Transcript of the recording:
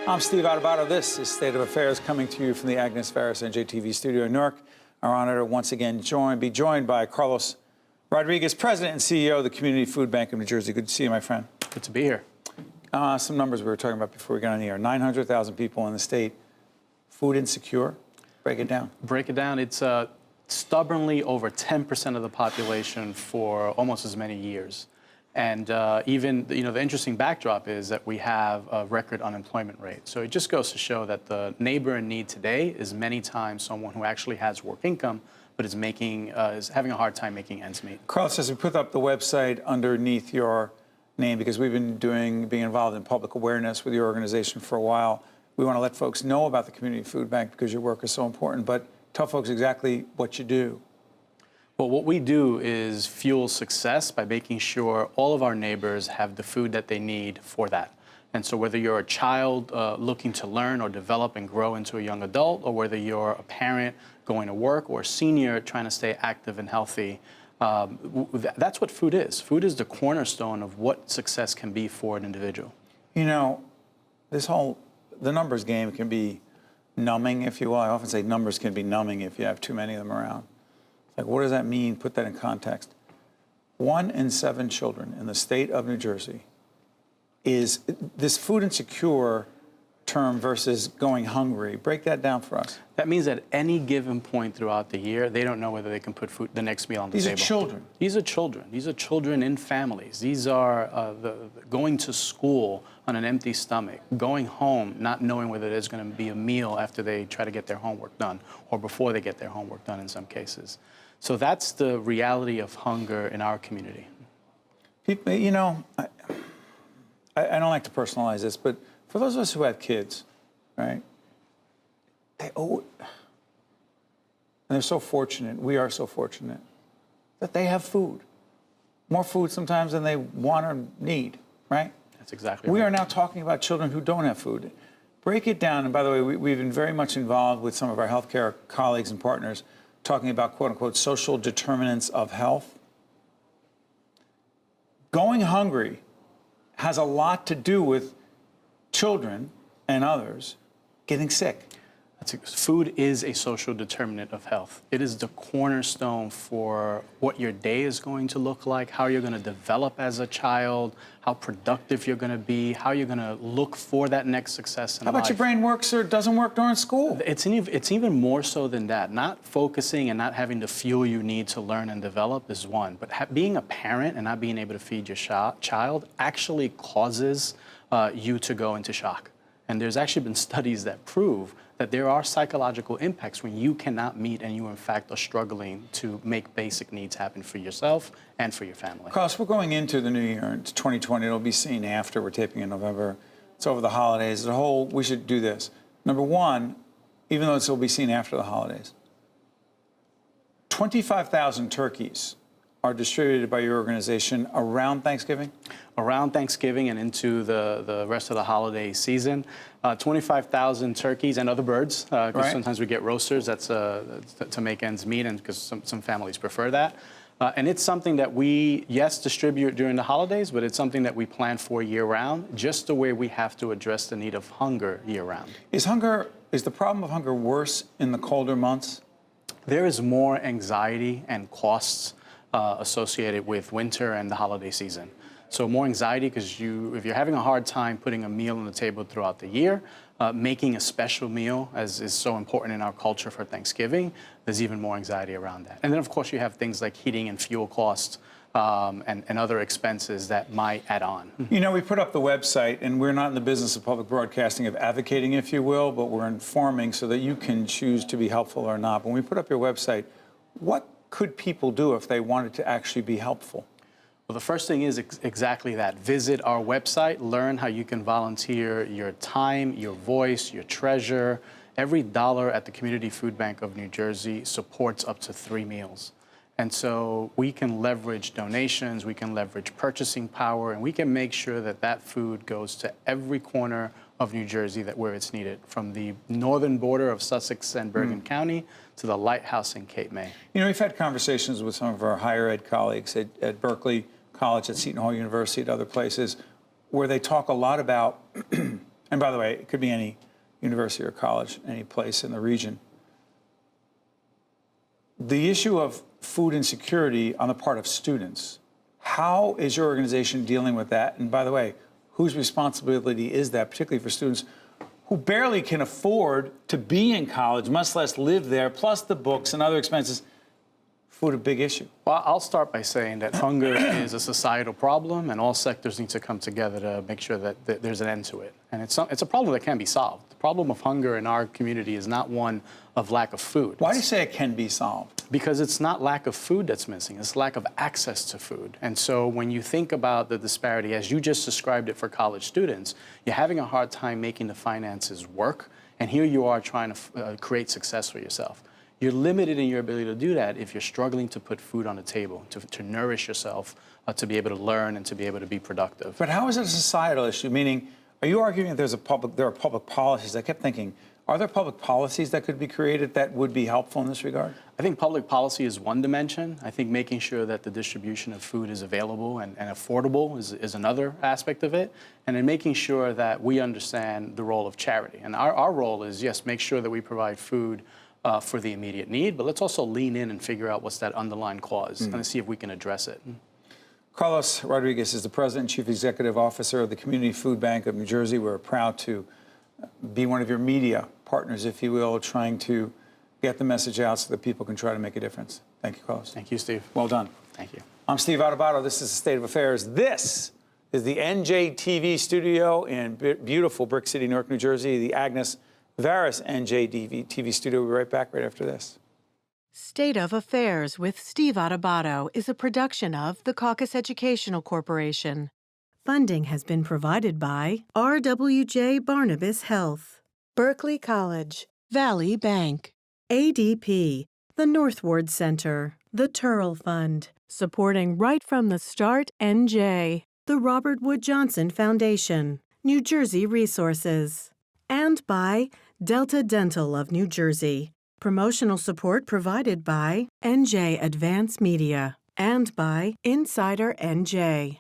I'm Steve Adubato. This is State of Affairs coming to you from the Agnes Varus NJTV studio in Newark. Our honor to once again be joined by Carlos Rodriguez, President and CEO of the Community Food Bank of New Jersey. Good to see you, my friend. Good to be here. Some numbers we were talking about before we got on the air. 900,000 people in the state food insecure. Break it down. Break it down. It's stubbornly over 10% of the population for almost as many years. And even, the interesting backdrop is that we have a record unemployment rate. So it just goes to show that the neighbor in need today is many times someone who actually has work income, but is having a hard time making ends meet. Carlos says we put up the website underneath your name because we've been being involved in public awareness with your organization for a while. We want to let folks know about the Community Food Bank because your work is so important, but tell folks exactly what you do. Well, what we do is fuel success by making sure all of our neighbors have the food that they need for that. And so whether you're a child looking to learn or develop and grow into a young adult, or whether you're a parent going to work or a senior trying to stay active and healthy, that's what food is. Food is the cornerstone of what success can be for an individual. You know, the numbers game can be numbing, if you will. I often say numbers can be numbing if you have too many of them around. Like, what does that mean? Put that in context. 1 in 7 children in the state of New Jersey is this food insecure term versus going hungry. Break that down for us. That means at any given point throughout the year, they don't know whether they can put the next meal on the table. These are children. These are children. These are children in families. These are going to school on an empty stomach, going home not knowing whether there's going to be a meal after they try to get their homework done or before they get their homework done in some cases. So that's the reality of hunger in our community. People, I don't like to personalize this, but for those of us who have kids, right, and they're so fortunate, we are so fortunate, that they have food. More food sometimes than they want or need, right? That's exactly We right. are now talking about children who don't have food. Break it down, and by the way, we've been very much involved with some of our healthcare colleagues and partners talking about, quote unquote, social determinants of health. Going hungry has a lot to do with children and others getting sick. Food is a social determinant of health. It is the cornerstone for what your day is going to look like, how you're going to develop as a child, how productive you're going to be, how you're going to look for that next success in life. How about your brain works or doesn't work during school? It's even more so than that. Not focusing and not having the fuel you need to learn and develop is one, but being a parent and not being able to feed your child actually causes you to go into shock. And there's actually been studies that prove that there are psychological impacts when you cannot meet and you, in fact, are struggling to make basic needs happen for yourself and for your family. Carlos, we're going into the new year. It's 2020. It'll be seen after. We're taping in November. It's over the holidays. We should do this. Number one, even though it'll be seen after the holidays, 25,000 turkeys are distributed by your organization around Thanksgiving? Around Thanksgiving and into the rest of the holiday season. 25,000 turkeys and other birds, because right. Sometimes we get roasters. That's to make ends meet, and because some families prefer that. And it's something that we, yes, distribute during the holidays, but it's something that we plan for year-round, just the way we have to address the need of hunger year-round. Is the problem of hunger worse in the colder months? There is more anxiety and costs associated with winter and the holiday season. So more anxiety because if you're having a hard time putting a meal on the table throughout the year, making a special meal, as is so important in our culture for Thanksgiving, there's even more anxiety around that. And then, of course, you have things like heating and fuel costs and other expenses that might add on. You know, we put up the website, and we're not in the business of public broadcasting, of advocating, if you will, but we're informing so that you can choose to be helpful or not. When we put up your website, what could people do if they wanted to actually be helpful? Well, the first thing is exactly that. Visit our website, learn how you can volunteer your time, your voice, your treasure. Every dollar at the Community Food Bank of New Jersey supports up to 3 meals. And so we can leverage donations, we can leverage purchasing power, and we can make sure that that food goes to every corner of New Jersey where it's needed, from the northern border of Sussex and Bergen County to the Lighthouse in Cape May. You know, we've had conversations with some of our higher ed colleagues at Berkeley College, at Seton Hall University, at other places, where they talk a lot about and by the way, it could be any university or college, any place in the region. The issue of food insecurity on the part of students, how is your organization dealing with that? And by the way, whose responsibility is that, particularly for students who barely can afford to be in college, much less live there, plus the books and other expenses? Food a big issue. Well, I'll start by saying that hunger is a societal problem, and all sectors need to come together to make sure that there's an end to it. And it's a problem that can be solved. The problem of hunger in our community is not one of lack of food. Why do you say it can be solved? Because it's not lack of food that's missing, it's lack of access to food. And so when you think about the disparity, as you just described it for college students, you're having a hard time making the finances work, and here you are trying to create success for yourself. You're limited in your ability to do that if you're struggling to put food on the table, to nourish yourself, to be able to learn and to be able to be productive. But how is it a societal issue? Meaning, are you arguing that there are public policies? I kept thinking, are there public policies that could be created that would be helpful in this regard? I think public policy is one dimension. I think making sure that the distribution of food is available and affordable is another aspect of it. And in making sure that we understand the role of charity. And our role is, yes, make sure that we provide food for the immediate need, but let's also lean in and figure out what's that underlying cause and see if we can address it. Carlos Rodriguez is the President and Chief Executive Officer of the Community Food Bank of New Jersey. We're proud to be one of your media partners, if you will, trying to get the message out so that people can try to make a difference. Thank you, Carlos. Thank you, Steve. Well done. Thank you. I'm Steve Adubato. This is the State of Affairs. This is the NJTV studio in beautiful Brick City, Newark, New Jersey, the Agnes Varus NJTV studio. We'll be right back right after this. State of Affairs with Steve Adubato is a production of the Caucus Educational Corporation. Funding has been provided by RWJ Barnabas Health, Berkeley College, Valley Bank, ADP, the Northward Center, the Turl Fund, supporting Right from the Start NJ, the Robert Wood Johnson Foundation, New Jersey Resources, and by Delta Dental of New Jersey. Promotional support provided by NJ Advance Media and by Insider NJ.